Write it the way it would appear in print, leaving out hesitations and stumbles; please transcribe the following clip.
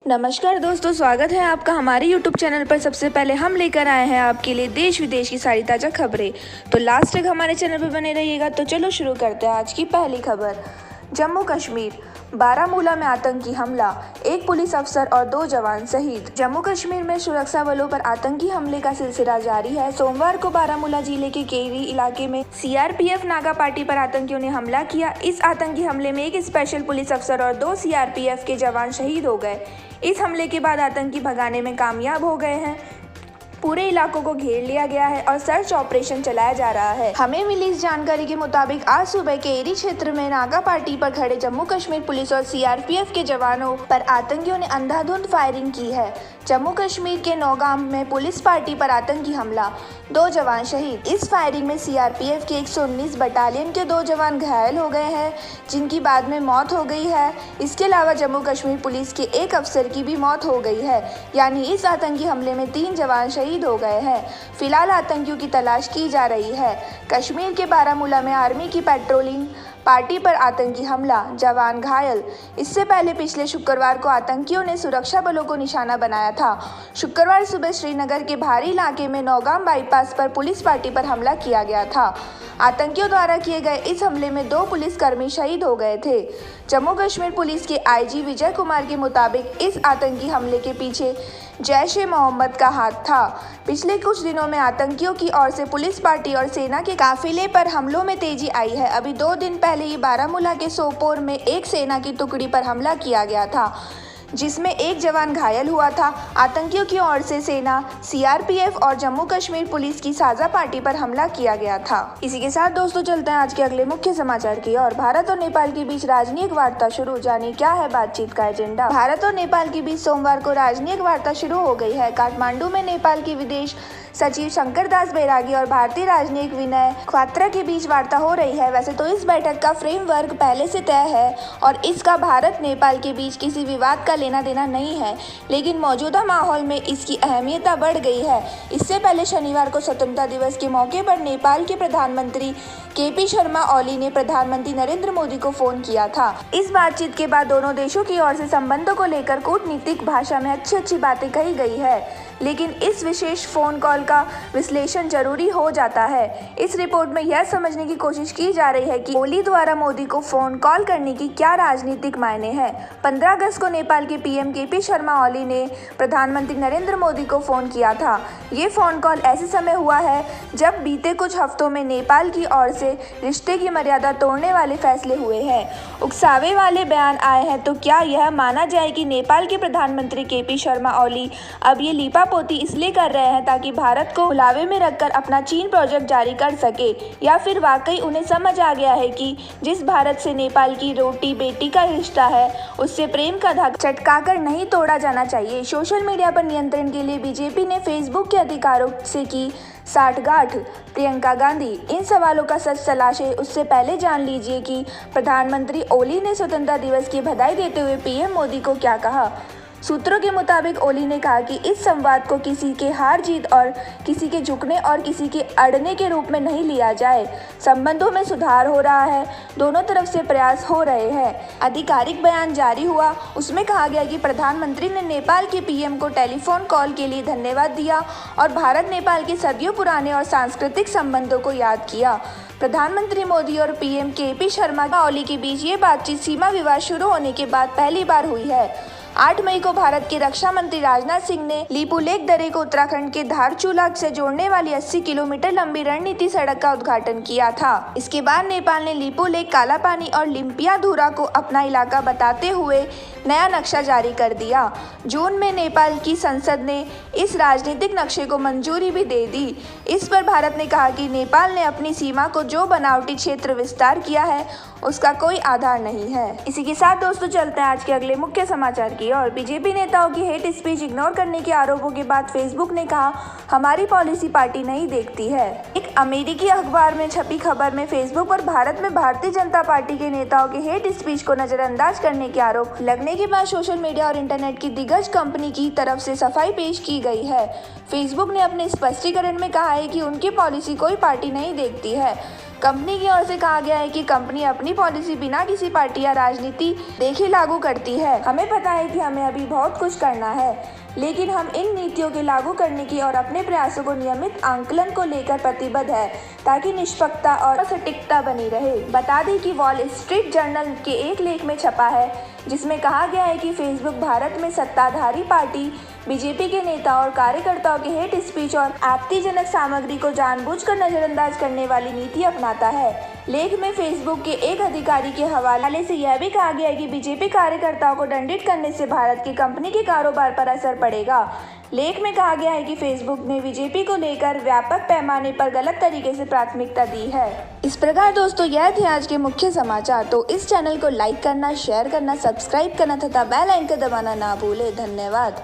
नमस्कार दोस्तों, स्वागत है आपका हमारे YouTube चैनल पर। सबसे पहले हम लेकर आए हैं आपके लिए देश विदेश की सारी ताज़ा खबरें, तो लास्ट तक हमारे चैनल पर बने रहिएगा। तो चलो शुरू करते हैं आज की पहली खबर। जम्मू कश्मीर, बारामूला में आतंकी हमला, एक पुलिस अफसर और 2 जवान शहीद। जम्मू कश्मीर में सुरक्षा बलों पर आतंकी हमले का सिलसिला जारी है। सोमवार को बारामूला जिले के केरी इलाके में सीआरपीएफ नागा पार्टी पर आतंकियों ने हमला किया। इस आतंकी हमले में एक स्पेशल पुलिस अफसर और 2 सीआरपीएफ के जवान शहीद हो गए। इस हमले के बाद आतंकी भगाने में कामयाब हो गए हैं। पूरे इलाकों को घेर लिया गया है और सर्च ऑपरेशन चलाया जा रहा है। हमें मिली इस जानकारी के मुताबिक आज सुबह केरी क्षेत्र में नागा पार्टी पर खड़े जम्मू कश्मीर पुलिस और सीआरपीएफ के जवानों पर आतंकियों ने अंधाधुंध फायरिंग की है। जम्मू कश्मीर के नौगाम में पुलिस पार्टी पर आतंकी हमला, 2 जवान शहीद। इस फायरिंग में सीआरपीएफ के 119 बटालियन के 2 जवान घायल हो गए हैं, जिनकी बाद में मौत हो गई है। इसके अलावा जम्मू कश्मीर पुलिस के एक अफसर की भी मौत हो गई है, यानी इस आतंकी हमले में 3 जवान शहीद हो गए हैं। फिलहाल आतंकियों की तलाश की जा रही है। कश्मीर के बारामूला में आर्मी की पेट्रोलिंग पार्टी पर आतंकी हमला, जवान घायल। इससे पहले पिछले शुक्रवार को आतंकियों ने सुरक्षा बलों को निशाना बनाया था। शुक्रवार सुबह श्रीनगर के भारी इलाके में नौगाम बाईपास पर पुलिस पार्टी पर हमला किया गया था। आतंकियों द्वारा किए गए इस हमले में 2 पुलिसकर्मी शहीद हो गए थे। जम्मू कश्मीर पुलिस के आईजी विजय कुमार के मुताबिक इस आतंकी हमले के पीछे जैश-ए-मोहम्मद का हाथ था। पिछले कुछ दिनों में आतंकियों की ओर से पुलिस पार्टी और सेना के काफिले पर हमलों में तेजी आई है। अभी 2 दिन पहले ही बारामूला के सोपोर में एक सेना की टुकड़ी पर हमला किया गया था, जिसमें एक जवान घायल हुआ था। आतंकियों की ओर से सेना, सीआरपीएफ और जम्मू कश्मीर पुलिस की साझा पार्टी पर हमला किया गया था। इसी के साथ दोस्तों चलते हैं आज के अगले मुख्य समाचार की ओर। भारत और नेपाल के बीच राजनयिक वार्ता शुरू, जानिए क्या है बातचीत का एजेंडा। भारत और नेपाल के बीच सोमवार को राजनयिक वार्ता शुरू हो गई है। काठमांडू में नेपाल के विदेश सचिव शंकर दास बैरागी और भारतीय राजनयिक विनय क्वात्रा के बीच वार्ता हो रही है। वैसे तो इस बैठक का फ्रेमवर्क पहले से तय है और इसका भारत नेपाल के बीच किसी विवाद का लेना देना नहीं है, लेकिन मौजूदा माहौल में इसकी अहमियत बढ़ गई है। इससे पहले शनिवार को स्वतंत्रता दिवस के मौके पर नेपाल के प्रधानमंत्री केपी शर्मा ओली ने प्रधानमंत्री नरेंद्र मोदी को फोन किया था। इस बातचीत के बाद दोनों देशों की ओर से संबंधों को लेकर कूटनीतिक भाषा में अच्छी बातें कही गई है, लेकिन इस विशेष फोन कॉल का विश्लेषण जरूरी हो जाता है। इस रिपोर्ट में यह समझने की कोशिश की जा रही है कि ओली द्वारा मोदी को फोन कॉल करने की क्या राजनीतिक मायने हैं। 15 अगस्त को नेपाल के पीएम केपी शर्मा ओली ने प्रधानमंत्री नरेंद्र मोदी को फोन किया था। ये फोन कॉल ऐसे समय हुआ है जब बीते कुछ हफ्तों में नेपाल की ओर से रिश्ते की मर्यादा तोड़ने वाले फैसले हुए हैं। उकसावे वाले बयान आए हैं, तो क्या यह माना जाए कि नेपाल के प्रधानमंत्री केपी शर्मा ओली अब ये लीपापोती इसलिए कर रहे हैं ताकि भारत को बुलावे में रखकर अपना चीन प्रोजेक्ट जारी कर सके, या फिर वाकई उन्हें समझ आ गया है कि जिस भारत से नेपाल की रोटी बेटी का रिश्ता है, उससे प्रेम का धागा चटकाकर नहीं तोड़ा जाना चाहिए। सोशल मीडिया पर नियंत्रण के लिए बीजेपी ने फेसबुक के अधिकारों से की साठगांठ। प्रियंका गांधी, इन सवालों का सच तलाशें उससे पहले जान लीजिए कि प्रधानमंत्री ओली ने स्वतंत्रता दिवस की बधाई देते हुए पीएम मोदी को क्या कहा। सूत्रों के मुताबिक ओली ने कहा कि इस संवाद को किसी के हार जीत और किसी के झुकने और किसी के अड़ने के रूप में नहीं लिया जाए। संबंधों में सुधार हो रहा है, दोनों तरफ से प्रयास हो रहे हैं। आधिकारिक बयान जारी हुआ, उसमें कहा गया कि प्रधानमंत्री ने नेपाल के पीएम को टेलीफोन कॉल के लिए धन्यवाद दिया और भारत नेपाल के सदियों पुराने और सांस्कृतिक संबंधों को याद किया। प्रधानमंत्री मोदी और पीएम केपी शर्मा ओली के बीच ये बातचीत सीमा विवाद शुरू होने के बाद पहली बार हुई है। 8 मई को भारत के रक्षा मंत्री राजनाथ सिंह ने लिपुलेख दर्रे को उत्तराखंड के धारचूला से जोड़ने वाली 80 किलोमीटर लंबी रणनीति सड़क का उद्घाटन किया था। इसके बाद नेपाल ने लिपुलेख, कालापानी और लिम्पियाधुरा को अपना इलाका बताते हुए नया नक्शा जारी कर दिया। जून में नेपाल की संसद ने इस राजनीतिक नक्शे को मंजूरी भी दे दी। इस पर भारत ने कहा कि नेपाल ने अपनी सीमा को जो बनावटी क्षेत्र विस्तार किया है, उसका कोई आधार नहीं है। इसी के साथ दोस्तों चलते हैं आज के अगले मुख्य समाचार की ओर। बीजेपी नेताओं की हेट स्पीच इग्नोर करने के आरोपों के बाद फेसबुक ने कहा, हमारी पॉलिसी पार्टी नहीं देखती है। एक अमेरिकी अखबार में छपी खबर में फेसबुक पर भारत में भारतीय जनता पार्टी के नेताओं के हेट स्पीच को नजरअंदाज करने के आरोप लगने के बाद सोशल मीडिया और इंटरनेट की दिग्गज कंपनी की तरफ से सफाई पेश की गई है। फेसबुक ने अपने स्पष्टीकरण में कहा है कि उनकी पॉलिसी कोई पार्टी नहीं देखती है। कंपनी की ओर से कहा गया है कि कंपनी अपनी पॉलिसी बिना किसी पार्टी या राजनीति देखे लागू करती है। हमें पता है कि हमें अभी बहुत कुछ करना है, लेकिन हम इन नीतियों के लागू करने की और अपने प्रयासों को नियमित आंकलन को लेकर प्रतिबद्ध है ताकि निष्पक्षता और सटीकता बनी रहे। बता दें कि वॉल स्ट्रीट जर्नल के एक लेख में छपा है जिसमें कहा गया है कि फेसबुक भारत में सत्ताधारी पार्टी बीजेपी के नेता और कार्यकर्ताओं के हेट स्पीच और आपत्तिजनक सामग्री को जानबूझकर नजरअंदाज करने वाली नीति अपनाता है। लेख में फेसबुक के एक अधिकारी के हवाले से यह भी कहा गया है कि बीजेपी कार्यकर्ताओं को दंडित करने से भारत की कंपनी के कारोबार पर असर पड़ेगा। लेख में कहा गया है कि फेसबुक ने बीजेपी को लेकर व्यापक पैमाने पर गलत तरीके से प्राथमिकता दी है। इस प्रकार दोस्तों यह थे आज के मुख्य समाचार। तो इस चैनल को लाइक करना, शेयर करना, सब्सक्राइब करना तथा बेल आइकन दबाना ना भूले। धन्यवाद।